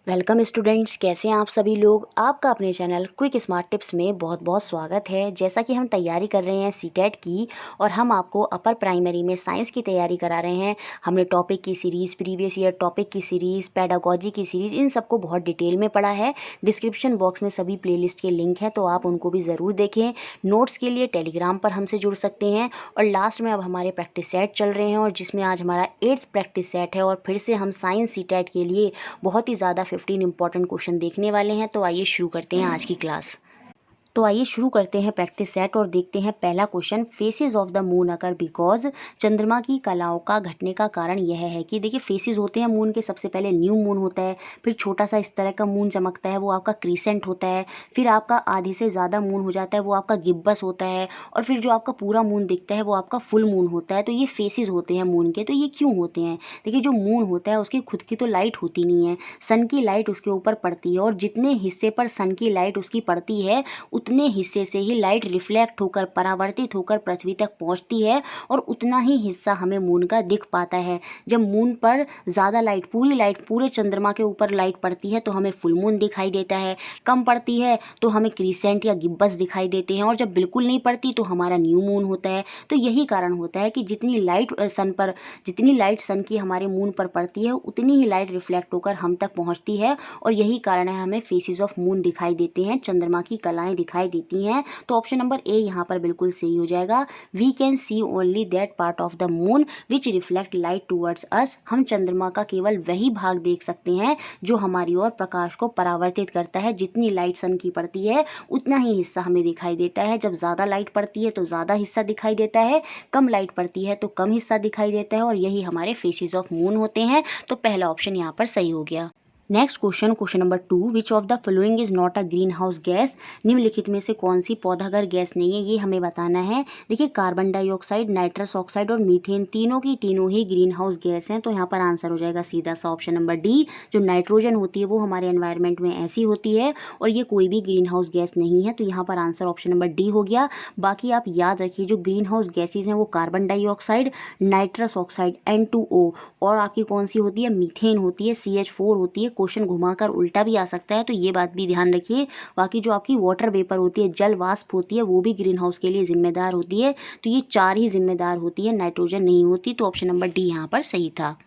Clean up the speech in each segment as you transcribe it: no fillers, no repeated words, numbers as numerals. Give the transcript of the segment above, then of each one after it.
Welcome students, कैसे हैं आप सभी लोग। आपका अपने चैनल क्विक स्मार्ट टिप्स में बहुत बहुत स्वागत है। जैसा कि हम तैयारी कर रहे हैं सीटेट की और हम आपको अपर प्राइमरी में साइंस की तैयारी करा रहे हैं। हमने टॉपिक की सीरीज़, प्रीवियस ईयर टॉपिक की सीरीज़, पेडागोजी की सीरीज़, इन सबको बहुत डिटेल में पढ़ा है। डिस्क्रिप्शन बॉक्स में सभी प्लेलिस्ट के लिंक हैं, तो आप उनको भी ज़रूर देखें। नोट्स के लिए टेलीग्राम पर हमसे जुड़ सकते हैं। और लास्ट में अब हमारे प्रैक्टिस सेट चल रहे हैं और जिसमें आज हमारा 8th प्रैक्टिस सेट है। और फिर से हम साइंस सीटेट के लिए बहुत ही ज़्यादा 15 इंपॉर्टेंट क्वेश्चन देखने वाले हैं। तो आइए शुरू करते हैं आज की क्लास। तो आइए शुरू करते हैं प्रैक्टिस सेट और देखते हैं पहला question. Faces of the moon occur because, चंद्रमा की कलाओं का घटने का कारण यह है कि देखिए फेसेस होते हैं मून के। सबसे पहले न्यू मून होता है, फिर छोटा सा इस तरह का मून चमकता है, वो आपका क्रीसेंट होता है। फिर आपका आधे से ज़्यादा मून हो जाता है, वो आपका गिब्बस होता है। और फिर जो आपका पूरा मून दिखता है वो आपका फुल मून होता है। तो ये फेसेस होते हैं मून के। तो ये क्यों होते हैं? देखिए जो मून होता है उसकी खुद की तो लाइट होती नहीं है, सन की लाइट उसके ऊपर पड़ती है। और जितने हिस्से पर सन की लाइट उसकी पड़ती है उतने हिस्से से ही लाइट रिफ्लेक्ट होकर परावर्तित होकर पृथ्वी तक पहुंचती है और उतना ही हिस्सा हमें मून का दिख पाता है। जब मून पर ज़्यादा लाइट, पूरी लाइट पूरे चंद्रमा के ऊपर लाइट पड़ती है तो हमें फुल मून दिखाई देता है। कम पड़ती है तो हमें क्रीसेंट या गिब्बस दिखाई देते हैं। और जब बिल्कुल नहीं पड़ती तो हमारा न्यू मून होता है। तो यही कारण होता है कि जितनी लाइट सन की हमारे मून पर पड़ती है उतनी ही लाइट रिफ्लेक्ट होकर हम तक पहुंचती है। और यही कारण है हमें फेसेस ऑफ मून दिखाई देते हैं, चंद्रमा की कलाएं दिखाई देती हैं। तो ऑप्शन नंबर ए यहाँ पर बिल्कुल सही हो जाएगा। We can see only that part of the moon which reflect light towards us. हम चंद्रमा का केवल वही भाग देख सकते हैं जो हमारी ओर प्रकाश को परावर्तित करता है। जितनी लाइट सन की पड़ती है उतना ही हिस्सा हमें दिखाई देता है। जब ज़्यादा लाइट पड़ती है तो ज़्यादा हिस्सा दिखाई देता है, कम लाइट पड़ती है तो कम हिस्सा दिखाई देता है। और यही हमारे फेसेस ऑफ मून होते हैं। तो पहला ऑप्शन यहाँ पर सही हो गया। Next question, question number 2, which of the following is not a green house gas. निम्नलिखित में से कौन सी पौधाघर गैस नहीं है, ये हमें बताना है। देखिए कार्बन डाइऑक्साइड, नाइट्रस ऑक्साइड और मीथेन तीनों की तीनों ही ग्रीन हाउस गैस हैं। तो यहाँ पर आंसर हो जाएगा सीधा सा ऑप्शन नंबर डी। जो नाइट्रोजन होती है वो हमारे एनवायरनमेंट में ऐसी होती है और ये कोई भी ग्रीन हाउस गैस नहीं है। तो यहाँ पर आंसर ऑप्शन नंबर डी हो गया। बाकी आप याद रखिए जो ग्रीन हाउस गैसेज हैं वो carbon dioxide, nitrous oxide N2O और आपकी कौन सी होती है, मीथेन होती है, CH4 होती है। क्वेश्चन घुमाकर उल्टा भी आ सकता है, तो ये बात भी ध्यान रखिए। बाकी जो आपकी वाटर वेपर होती है, जल वाष्प होती है, वो भी ग्रीन हाउस के लिए जिम्मेदार होती है। तो ये चार ही जिम्मेदार होती है, नाइट्रोजन नहीं होती। तो ऑप्शन नंबर डी यहाँ पर सही था।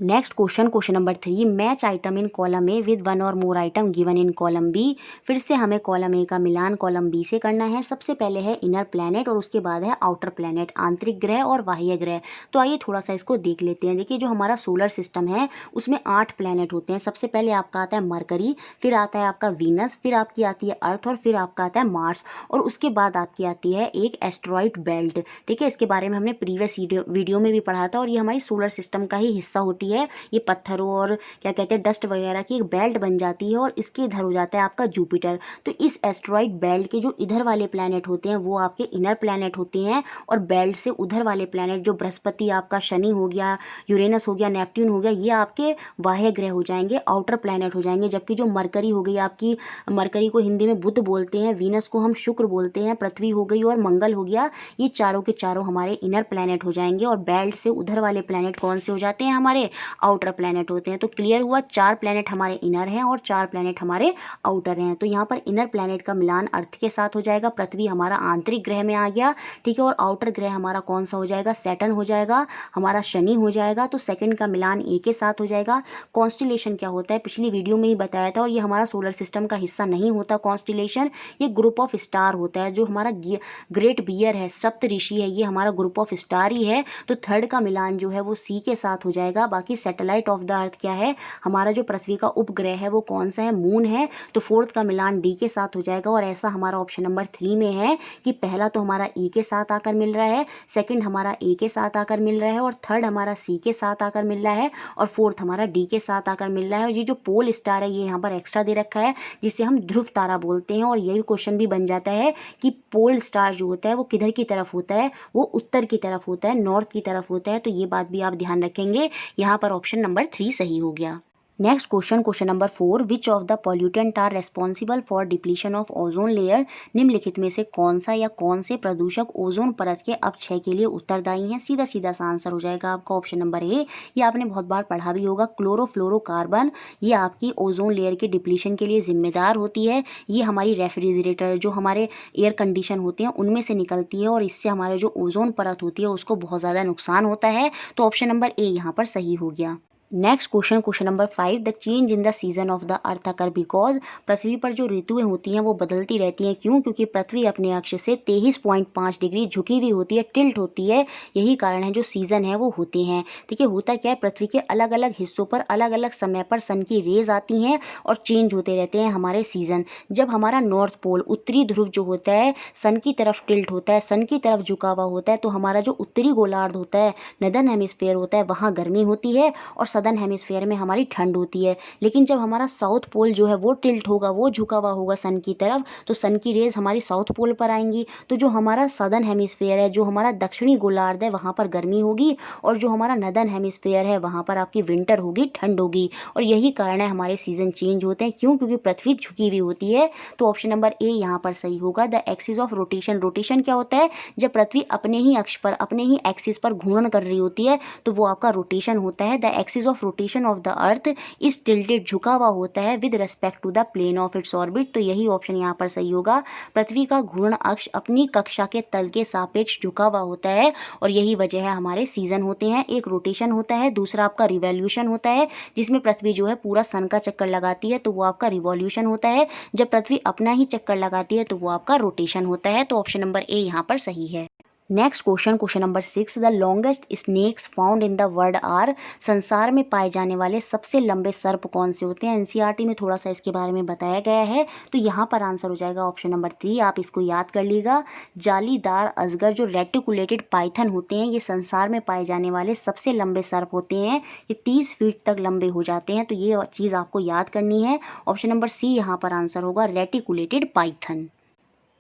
Next question, question number 3, match item in column A with one or more item given in column B. फिर से हमें कॉलम ए का मिलान कॉलम बी से करना है। सबसे पहले है इनर प्लैनेट और उसके बाद है आउटर प्लैनेट, आंतरिक ग्रह और बाह्य ग्रह। तो आइए थोड़ा सा इसको देख लेते हैं। देखिए जो हमारा सोलर सिस्टम है उसमें 8 प्लैनेट होते हैं। सबसे पहले आपका आता है मरकरी, फिर आता है आपका वीनस, फिर आपकी आती है अर्थ और फिर आपका आता है मार्स। और उसके बाद आपकी आती है एक एस्ट्रॉइड बेल्ट। ठीक है, इसके बारे में हमने प्रीवियस वीडियो में भी पढ़ा था। और ये हमारी सोलर सिस्टम का ही हिस्सा होती है। ये पत्थरों और क्या कहते हैं डस्ट वगैरह की एक बेल्ट बन जाती है और इसके इधर हो जाता है आपका जुपिटर। तो इस एस्ट्रॉइड बेल्ट के जो इधर वाले प्लैनेट होते हैं वो आपके इनर प्लैनेट होते हैं। और बेल्ट से उधर वाले प्लैनेट जो बृहस्पति, आपका शनि हो गया, यूरेनस हो गया, नेपट्यून हो गया, ये आपके बाह्य ग्रह हो जाएंगे, आउटर प्लैनेट हो जाएंगे। जबकि जो मरकरी हो गई आपकी, मरकरी को हिंदी में बुध बोलते हैं, वीनस को हम शुक्र बोलते हैं, पृथ्वी हो गई और मंगल हो गया, ये चारों के चारों हमारे इनर प्लैनेट हो जाएंगे। और बेल्ट से उधर वाले प्लैनेट कौन से हो जाते हैं, हमारे आउटर प्लैनेट होते हैं। तो क्लियर हुआ, 4 प्लैनेट हमारे इनर हैं और 4 प्लैनेट हमारे आउटर हैं। तो यहाँ पर इनर प्लैनेट का मिलान अर्थ के साथ हो जाएगा, पृथ्वी हमारा आंतरिक ग्रह में आ गया। ठीक है, और आउटर ग्रह हमारा कौन सा हो जाएगा, सैटर्न हो जाएगा, हमारा शनि हो जाएगा। तो सेकंड का मिलान ए के साथ हो जाएगा। कॉन्स्टिलेशन क्या होता है पिछली वीडियो में ही बताया था, और ये हमारा सोलर सिस्टम का हिस्सा नहीं होता कॉन्स्टिलेशन, ये ग्रुप ऑफ स्टार होता है। जो हमारा ग्रेट बियर है, सप्त ऋषि है, ये हमारा ग्रुप ऑफ स्टार ही है। तो थर्ड का मिलान जो है वो सी के साथ हो जाएगा। बाकी सैटेलाइट ऑफ द अर्थ क्या है, हमारा जो पृथ्वी का उपग्रह है वो कौन सा है, मून है। तो फोर्थ का मिलान डी के साथ हो जाएगा। और ऐसा हमारा ऑप्शन नंबर 3 में है कि पहला तो हमारा ई के साथ आकर मिल रहा है, सेकंड हमारा ए के साथ आकर मिल रहा है, और थर्ड हमारा सी के साथ आकर मिल रहा है, और फोर्थ हमारा डी के साथ आकर मिल रहा है। और ये जो पोल स्टार है ये यहाँ पर एक्स्ट्रा दे रखा है, जिसे हम ध्रुव तारा बोलते हैं। और यही क्वेश्चन भी बन जाता है कि पोल स्टार जो होता है वो किधर की तरफ होता है, वो उत्तर की तरफ होता है, नॉर्थ की तरफ होता है। तो ये बात भी आप ध्यान रखेंगे। यहाँ पर ऑप्शन नंबर 3 सही हो गया। Next question number 4, which of the pollutant are responsible for depletion of ozone layer. निम्नलिखित में से कौन सा या कौन से प्रदूषक ओजोन परत के अपक्षय के लिए उत्तरदायी हैं। सीधा सीधा सा आंसर हो जाएगा आपका ऑप्शन नंबर ए। ये आपने बहुत बार पढ़ा भी होगा, क्लोरोफ्लोरोकार्बन। ये आपकी ओजोन लेयर के डिप्लीशन के लिए जिम्मेदार होती है। ये हमारी रेफ्रिजरेटर, जो हमारे एयर कंडीशन होते हैं, उनमें से निकलती है और इससे हमारे जो ओजोन परत होती है उसको बहुत ज़्यादा नुकसान होता है। तो ऑप्शन नंबर ए यहाँ पर सही हो गया। Next question number 5, the change in the season of the earth occur because. पृथ्वी पर जो ऋतुएं होती हैं वो बदलती रहती हैं। क्यों? क्योंकि पृथ्वी अपने अक्ष से 23.5 डिग्री झुकी हुई होती है, टिल्ट होती है। यही कारण है जो सीज़न है वो होते हैं। देखिए होता क्या है, पृथ्वी के अलग अलग हिस्सों पर अलग अलग समय पर सन की रेज आती हैं और चेंज होते रहते हैं हमारे सीज़न। जब हमारा नॉर्थ पोल, उत्तरी ध्रुव जो होता है, सन की तरफ टिल्ट होता है, सन की तरफ झुका हुआ होता है, तो हमारा जो उत्तरी गोलार्ध होता है, नदर्न हेमिस्फेयर होता है, वहाँ गर्मी होती है और सदर्न हेमिस्फेयर में हमारी ठंड होती है। लेकिन जब हमारा साउथ पोल जो है वो टिल्ट होगा, वो झुका हुआ होगा सन की तरफ, तो सन की रेज हमारी साउथ पोल पर आएंगी। तो जो हमारा सदर्न हेमिस्फेयर है, जो हमारा दक्षिणी गोलार्ध है, वहाँ पर गर्मी होगी और जो हमारा नदर्न हेमिस्फेयर है वहाँ पर आपकी विंटर होगी, ठंड होगी। और यही कारण है हमारे सीजन चेंज होते हैं। क्यों? क्योंकि पृथ्वी झुकी हुई होती है। तो ऑप्शन नंबर ए यहाँ पर सही होगा। The axis of rotation. Rotation क्या होता है? जब पृथ्वी अपने ही अक्ष पर, अपने ही एक्सिस पर घूर्णन कर रही होती है तो वो आपका रोटेशन होता है। The axis of rotation of the earth is tilted, झुका हुआ होता है with respect to the plane of its orbit. तो यही ऑप्शन यहाँ पर सही होगा। पृथ्वी का घूर्ण अक्ष अपनी कक्षा के तल के सापेक्ष झुका हुआ होता है और यही वजह है हमारे सीजन होते हैं। एक रोटेशन होता है, दूसरा आपका रिवॉल्यूशन होता है, जिसमें पृथ्वी जो है पूरा सन का चक्कर लगाती है तो वो आपका रिवॉल्यूशन होता है। जब पृथ्वी अपना ही चक्कर लगाती है तो वो आपका रोटेशन होता है। तो ऑप्शन नंबर ए यहाँ पर सही है। Next question number 6, the longest snakes found in the world are. संसार में पाए जाने वाले सबसे लंबे सर्प कौन से होते हैं? एनसीईआरटी में थोड़ा सा इसके बारे में बताया गया है। तो यहाँ पर आंसर हो जाएगा ऑप्शन नंबर 3। आप इसको याद कर लीजिएगा। जालीदार अजगर, जो रेटिकुलेटेड पाइथन होते हैं, ये संसार में पाए जाने वाले सबसे लंबे सर्प होते हैं। ये 30 फीट तक लंबे हो जाते हैं। तो ये चीज़ आपको याद करनी है। ऑप्शन नंबर सी यहाँ पर आंसर होगा, reticulated python.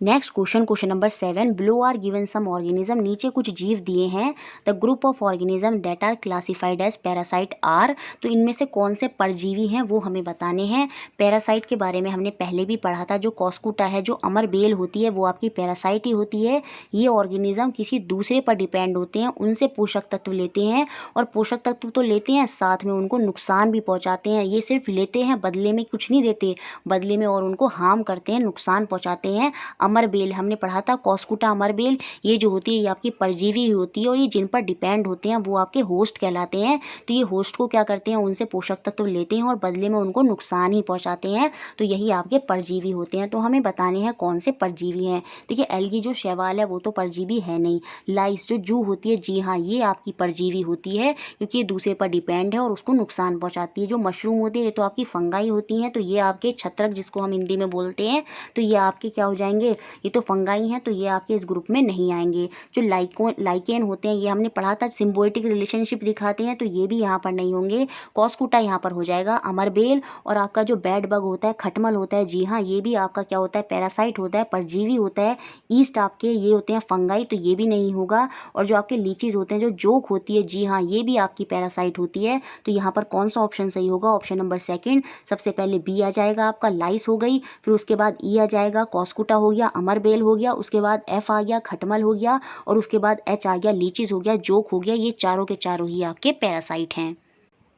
Next question number 7, below are given some organism. नीचे कुछ जीव दिए हैं। The group of organism that are classified as parasite are. तो इनमें से कौन से परजीवी हैं वो हमें बताने हैं। पैरासाइट के बारे में हमने पहले भी पढ़ा था। जो कॉस्कुटा है, जो अमर बेल होती है, वो आपकी पैरासाइट ही होती है। ये ऑर्गेनिज्म किसी दूसरे पर डिपेंड होते हैं, उनसे पोषक तत्व लेते हैं और पोषक तत्व तो लेते हैं, साथ में उनको नुकसान भी पहुँचाते हैं। ये सिर्फ लेते हैं, बदले में कुछ नहीं देते, बदले में और उनको हार्म करते हैं, नुकसान पहुँचाते हैं। अमरबेल हमने पढ़ा था, कॉस्कुटा अमरबेल, ये जो होती है ये आपकी परजीवी होती है और ये जिन पर डिपेंड होते हैं वो आपके होस्ट कहलाते हैं। तो ये होस्ट को क्या करते हैं, उनसे पोषक तत्व लेते हैं और बदले में उनको नुकसान ही पहुंचाते हैं। तो यही आपके परजीवी होते हैं। तो हमें बताने हैं कौन से परजीवी हैं। देखिए एल्गी जो शैवाल है वो तो परजीवी है नहीं। लाइस जो जू होती है, जी हाँ, ये आपकी परजीवी होती है क्योंकि ये दूसरे पर डिपेंड है और उसको नुकसान पहुँचाती है। जो मशरूम होती है ये तो आपकी फंगाई होती हैं। तो ये आपके छत्रक, जिसको हम हिंदी में बोलते हैं, तो ये आपके क्या हो जाएंगे, ये तो फंगाई हैं, तो ये आपके इस ग्रुप में नहीं आएंगे। जो लाइकेन होते हैं, ये हमने पढ़ा था, सिम्बायोटिक रिलेशनशिप दिखाते हैं, तो ये भी यहाँ पर नहीं होंगे। कॉस्कुटा यहाँ पर हो जाएगा। अमरबेल और आपका जो बेड बग होता है, खटमल होता है, जी हाँ, ये भी आपका क्या होता है, पैरासाइट होता है, परजीवी होता है। ईस्ट आपके ये होते हैं फंगाई, तो ये भी नहीं होगा। और जो आपके लीचीज होते हैं, जो जोक होती है, जी हाँ, ये भी आपकी पैरासाइट होती है। तो यहाँ पर कौन सा ऑप्शन सही होगा? Option number 2। सबसे पहले बी आ जाएगा आपका, लाइस हो गई, फिर उसके बाद ई आ जाएगा, कॉस्कुटा हो गया, अमरबेल हो गया, उसके बाद एफ आ गया, खटमल हो गया, और उसके बाद एच आ गया, लीचीज हो गया, जोक हो गया। ये चारों के चारों ही आपके पैरासाइट हैं।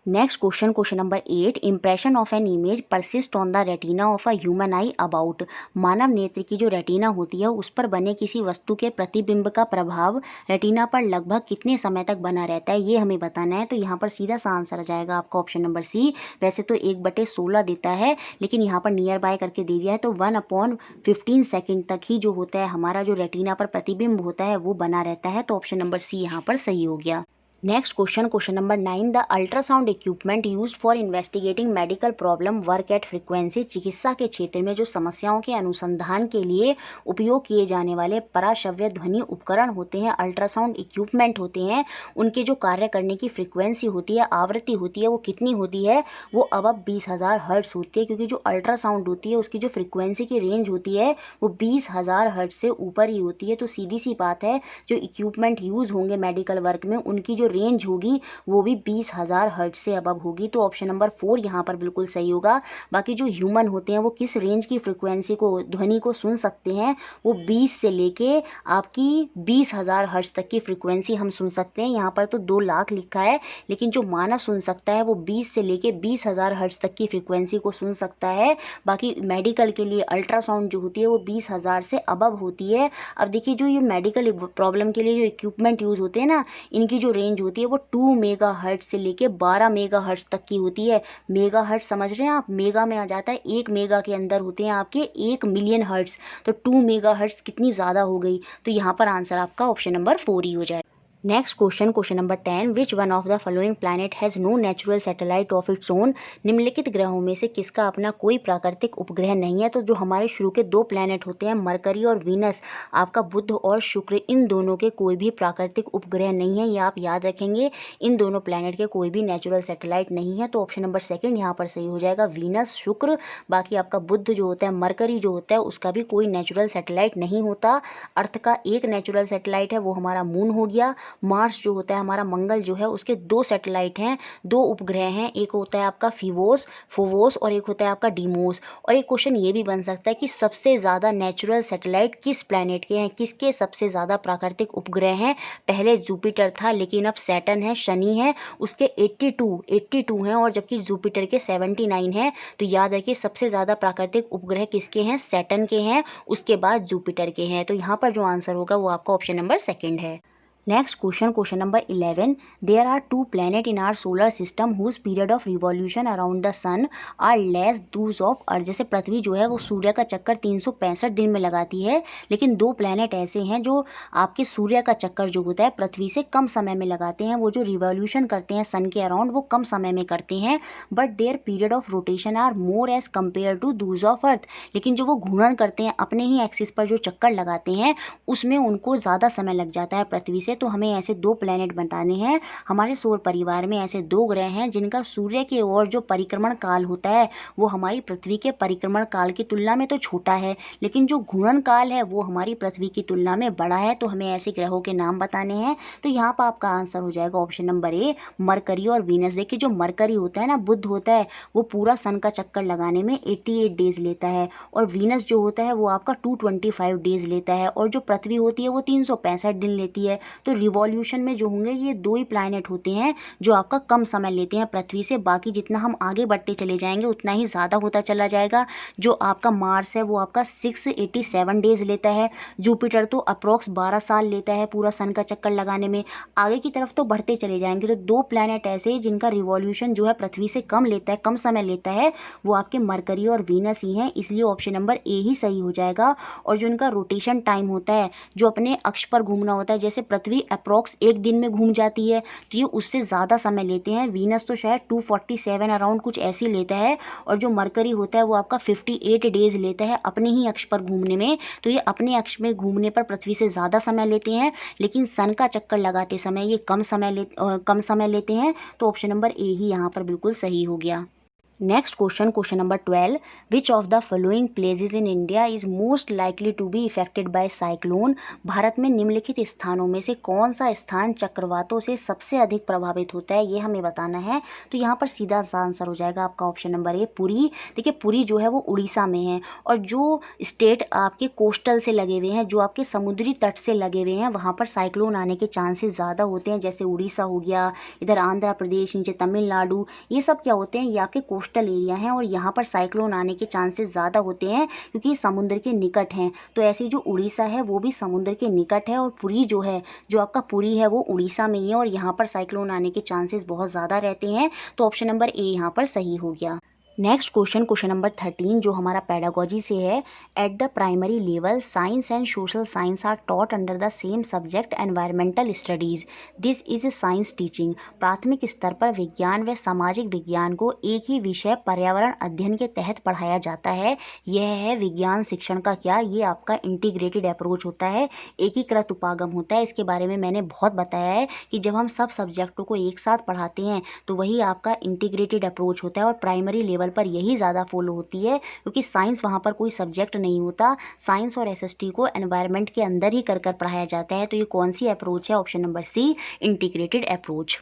Next question number 8, impression of an image persist on the retina of a human eye about. मानव नेत्र की जो रेटिना होती है उस पर बने किसी वस्तु के प्रतिबिंब का प्रभाव रेटिना पर लगभग कितने समय तक बना रहता है, ये हमें बताना है। तो यहाँ पर सीधा सा आंसर आ जाएगा आपका ऑप्शन नंबर सी। वैसे तो 1/16 देता है, लेकिन यहाँ पर नियर बाय करके दे दिया है, तो 1/15 सेकेंड तक ही जो होता है हमारा जो रेटिना पर प्रतिबिंब होता है वो बना रहता है। तो ऑप्शन नंबर सी यहाँ पर सही हो गया। Next question number 9, the ultrasound equipment used for investigating medical problem work at frequency. चिकित्सा के क्षेत्र में जो समस्याओं के अनुसंधान के लिए उपयोग किए जाने वाले पराश्रव्य ध्वनि उपकरण होते हैं, अल्ट्रासाउंड इक्विपमेंट होते हैं, उनके जो कार्य करने की फ्रीक्वेंसी होती है, आवृत्ति होती है, वो कितनी होती है? वो अब 20,000 हर्ट्स होती है, क्योंकि जो अल्ट्रासाउंड होती है उसकी जो फ्रीक्वेंसी की रेंज होती है वो 20,000 हर्ट्स से ऊपर ही होती है। तो सीधी सी बात है, जो इक्विपमेंट यूज़ होंगे मेडिकल वर्क में, उनकी जो रेंज होगी वो भी 20,000 हर्ट्ज से अबव होगी। तो ऑप्शन नंबर 4 यहाँ पर बिल्कुल सही होगा। बाकी जो ह्यूमन होते हैं वो किस रेंज की फ्रिक्वेंसी को, ध्वनि को सुन सकते हैं, वो 20 से लेके आपकी 20,000 हर्ट्ज तक की फ्रिक्वेंसी हम सुन सकते हैं। यहाँ पर तो 2 लाख लिखा है, लेकिन जो मानव सुन सकता है वो 20 से लेके 20,000 हर्ट्ज तक की फ्रिक्वेंसी को सुन सकता है। बाकी मेडिकल के लिए अल्ट्रासाउंड जो होती है वो 20,000 से अबव होती है। अब देखिए जो ये मेडिकल प्रॉब्लम के लिए जो इक्विपमेंट यूज़ होते हैं ना, इनकी जो रेंज होती है वो 2 मेगा हर्ट्ज से लेके 12 मेगा हर्ट्ज तक की होती है। मेगा हर्ट्ज समझ रहे हैं आप, मेगा में आ जाता है, 1 मेगा के अंदर होते हैं आपके 1 मिलियन हर्ट्ज। तो 2 मेगा हर्ट्ज कितनी ज़्यादा हो गई। तो यहाँ पर आंसर आपका ऑप्शन नंबर 4 ही हो जाए। Next question number 10, which one of the following planet has no natural satellite of its own. निम्नलिखित ग्रहों में से किसका अपना कोई प्राकृतिक उपग्रह नहीं है। तो जो हमारे शुरू के 2 प्लैनेट होते हैं मरकरी और वीनस, आपका बुध और शुक्र, इन दोनों के कोई भी प्राकृतिक उपग्रह नहीं है। ये आप याद रखेंगे, इन दोनों प्लैनेट के कोई भी नेचुरल सैटेलाइट नहीं है। तो ऑप्शन नंबर 2 यहाँ पर सही हो जाएगा, वीनस, शुक्र। बाकी आपका बुध जो होता है, मरकरी जो होता है, उसका भी कोई नेचुरल सैटेलाइट नहीं होता। अर्थ का एक नेचुरल सैटेलाइट है, वो हमारा मून हो गया। मार्स जो होता है हमारा, मंगल जो है, उसके 2 सैटेलाइट हैं, 2 उपग्रह हैं। एक होता है आपका फोवोस और एक होता है आपका डीमोस। और एक क्वेश्चन ये भी बन सकता है कि सबसे ज़्यादा नेचुरल सैटेलाइट किस प्लैनेट के हैं, किसके सबसे ज़्यादा प्राकृतिक उपग्रह हैं। पहले जुपिटर था, लेकिन अब सैटर्न है, शनि है, उसके 82 हैं, और जबकि जुपिटर के 79 हैं। तो याद रखिए सबसे ज़्यादा प्राकृतिक उपग्रह किसके हैं, सैटर्न के हैं, उसके बाद जुपिटर के हैं। तो यहाँ पर जो आंसर होगा वो आपका ऑप्शन नंबर 2 है। Next question number 11, there are 2 planet in our solar system whose period of revolution around the sun are less those of earth. जैसे पृथ्वी जो है वो सूर्य का चक्कर 365 दिन में लगाती है, लेकिन 2 प्लैनेट ऐसे हैं जो आपके सूर्य का चक्कर जो होता है पृथ्वी से कम समय में लगाते हैं। वो जो रिवॉल्यूशन करते हैं सन के अराउंड वो कम समय में करते हैं, but their period of rotation are more as compare to those of earth. लेकिन जो वो घूर्णन करते हैं अपने ही एक्सिस पर जो चक्कर लगाते हैं, उसमें उनको ज़्यादा समय लग जाता है पृथ्वी से। तो हमें ऐसे 2 प्लैनेट बताने हैं। हमारे सौर परिवार में ऐसे 2 ग्रह हैं जिनका सूर्य की ओर जो परिक्रमण काल होता है वो हमारी पृथ्वी के परिक्रमण काल की तुलना में तो छोटा है, लेकिन जो घूर्णन काल है वो हमारी पृथ्वी की तुलना में बड़ा है। तो हमें ऐसे ग्रहों के नाम बताने हैं। तो यहाँ पर आपका आंसर हो जाएगा ऑप्शन नंबर ए, मरकरी और वीनस। देखिए जो मरकरी होता है ना, बुध होता है, वो पूरा सन का चक्कर लगाने में 88 डेज लेता है, और वीनस जो होता है वो आपका 225 डेज लेता है, और जो पृथ्वी होती है वो 365 दिन लेती है। तो रिवॉल्यूशन में जो होंगे ये 2 ही प्लैनेट होते हैं जो आपका कम समय लेते हैं पृथ्वी से। बाकी जितना हम आगे बढ़ते चले जाएंगे उतना ही ज़्यादा होता चला जाएगा। जो आपका मार्स है वो आपका 687 डेज लेता है। जुपिटर तो अप्रॉक्स 12 साल लेता है पूरा सन का चक्कर लगाने में। आगे की तरफ तो बढ़ते चले जाएंगे। तो 2 प्लैनेट ऐसे जिनका रिवॉल्यूशन जो है पृथ्वी से कम लेता है, कम समय लेता है, वो आपके मरकरी और वीनस ही हैं। इसलिए ऑप्शन नंबर ए ही सही हो जाएगा। और जो इनका रोटेशन टाइम होता है, जो अपने अक्ष पर घूमना होता है, जैसे पृथ्वी अप्रॉक्स 1 दिन में घूम जाती है, तो ये उससे ज़्यादा समय लेते हैं। वीनस तो शायद 247 अराउंड कुछ ऐसी लेता है, और जो मरकरी होता है वो आपका 58 डेज लेता है अपने ही अक्ष पर घूमने में। तो ये अपने अक्ष में घूमने पर पृथ्वी से ज़्यादा समय लेते हैं, लेकिन सन का चक्कर लगाते समय ये कम समय लेते हैं। तो ऑप्शन नंबर ए ही यहाँ पर बिल्कुल सही हो गया। Next question number 12, which of the following places in India is most likely to be effected by cyclone. भारत में निम्नलिखित स्थानों में से कौन सा स्थान चक्रवातों से सबसे अधिक प्रभावित होता है, ये हमें बताना है। तो यहाँ पर सीधा सा आंसर हो जाएगा आपका ऑप्शन नंबर ए, पुरी। देखिए पुरी जो है वो उड़ीसा में है, और जो स्टेट आपके कोस्टल से लगे हुए हैं, जो आपके समुद्री तट से लगे हुए हैं, वहाँ पर साइक्लोन आने के चांसेस ज़्यादा होते हैं। जैसे उड़ीसा हो गया, इधर आंध्र प्रदेश, नीचे तमिलनाडु, ये सब क्या होते हैं, ये आपके कोस्टल एरिया हैं, और यहाँ पर साइक्लोन आने के चांसेस ज़्यादा होते हैं क्योंकि ये समुद्र के निकट हैं। तो ऐसे जो उड़ीसा है वो भी समुद्र के निकट है, और पुरी जो है, जो आपका पुरी है, वो उड़ीसा में ही है, और यहाँ पर साइक्लोन आने के चांसेस बहुत ज़्यादा रहते हैं। तो ऑप्शन नंबर ए यहाँ पर सही हो गया। नेक्स्ट क्वेश्चन नंबर 13 जो हमारा पेडागोजी से है, at the primary level science and social science are taught under the same subject environmental studies, this is science teaching. प्राथमिक स्तर पर विज्ञान व सामाजिक विज्ञान को एक ही विषय पर्यावरण अध्ययन के तहत पढ़ाया जाता है। यह है विज्ञान शिक्षण का क्या, ये आपका इंटीग्रेटेड अप्रोच होता है, एकीकृत उपागम होता है। इसके बारे में मैंने बहुत बताया है कि जब हम सब सब्जेक्टों को एक साथ पढ़ाते हैं तो वही आपका इंटीग्रेटेड अप्रोच होता है। और प्राइमरी लेवल लेवल पर यही ज़्यादा फॉलो होती है, क्योंकि साइंस वहाँ पर कोई सब्जेक्ट नहीं होता। साइंस और एसएसटी को एनवायरनमेंट के अंदर ही कर पढ़ाया जाता है। तो ये कौन सी अप्रोच है? Option number C, integrated approach.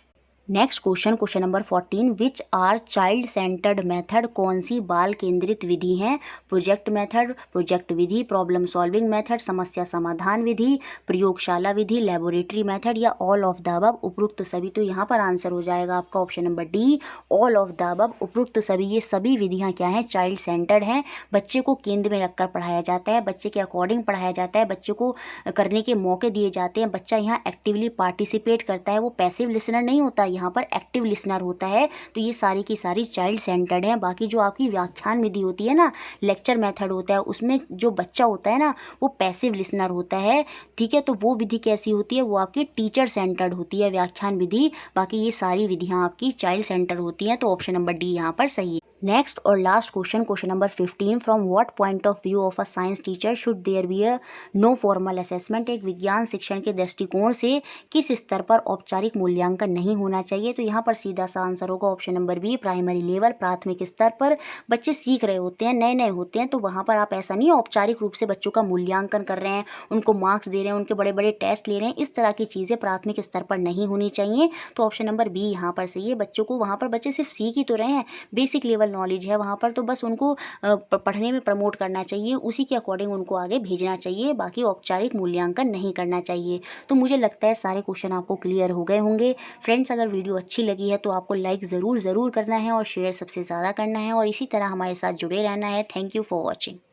Next question number 14, which are child centred method? कौन सी बाल केंद्रित विधि है? प्रोजेक्ट मेथड, प्रोजेक्ट विधि, प्रॉब्लम सॉल्विंग मेथड, समस्या समाधान विधि, प्रयोगशाला विधि, लेबोरेटरी मेथड या ऑल ऑफ द अबव, उपरोक्त सभी। तो यहाँ पर आंसर हो जाएगा आपका option number D, all of the above, उपरोक्त सभी। ये सभी विधियाँ क्या हैं? चाइल्ड सेंटर्ड हैं। बच्चे को केंद्र में रखकर पढ़ाया जाता है, बच्चे के अकॉर्डिंग पढ़ाया जाता है, बच्चे को करने के मौके दिए जाते हैं, बच्चा यहाँ एक्टिवली पार्टिसिपेट करता है, वो पैसिव लिसनर नहीं होता, यहाँ पर एक्टिव लिसनर होता है। तो ये सारी की सारी चाइल्ड सेंटर्ड हैं। बाकी जो आपकी व्याख्यान विधि होती है ना, लेक्चर मेथड होता है, उसमें जो बच्चा होता है ना वो पैसिव लिसनर होता है। ठीक है, तो वो विधि कैसी होती है? वो आपकी टीचर सेंटर्ड होती है व्याख्यान विधि। बाकी ये सारी विधियाँ आपकी चाइल्ड सेंटर होती हैं। तो ऑप्शन नंबर डी यहाँ पर सही है। नेक्स्ट और last question number 15, from what point of view of a science teacher should there be a no formal assessment? एक विज्ञान शिक्षण के दृष्टिकोण से किस स्तर पर औपचारिक मूल्यांकन नहीं होना चाहिए? तो यहाँ पर सीधा सा आंसर होगा option number B, primary level, प्राथमिक स्तर पर। बच्चे सीख रहे होते हैं, नए नए होते हैं, तो वहाँ पर आप ऐसा नहीं औपचारिक रूप से बच्चों का मूल्यांकन कर रहे हैं, उनको मार्क्स दे रहे हैं, उनके बड़े बड़े टेस्ट ले रहे हैं, इस तरह की चीज़ें प्राथमिक स्तर पर नहीं होनी चाहिए। तो ऑप्शन नंबर बी यहाँ पर सही है। बच्चों को वहाँ पर बच्चे सिर्फ सीख ही तो रहे हैं, बेसिक लेवल नॉलेज है वहाँ पर, तो बस उनको पढ़ने में प्रमोट करना चाहिए, उसी के अकॉर्डिंग उनको आगे भेजना चाहिए, बाकी औपचारिक मूल्यांकन नहीं करना चाहिए। तो मुझे लगता है सारे क्वेश्चन आपको क्लियर हो गए होंगे। फ्रेंड्स, अगर वीडियो अच्छी लगी है तो आपको लाइक ज़रूर करना है और शेयर सबसे ज़्यादा करना है और इसी तरह हमारे साथ जुड़े रहना है। Thank you for watching.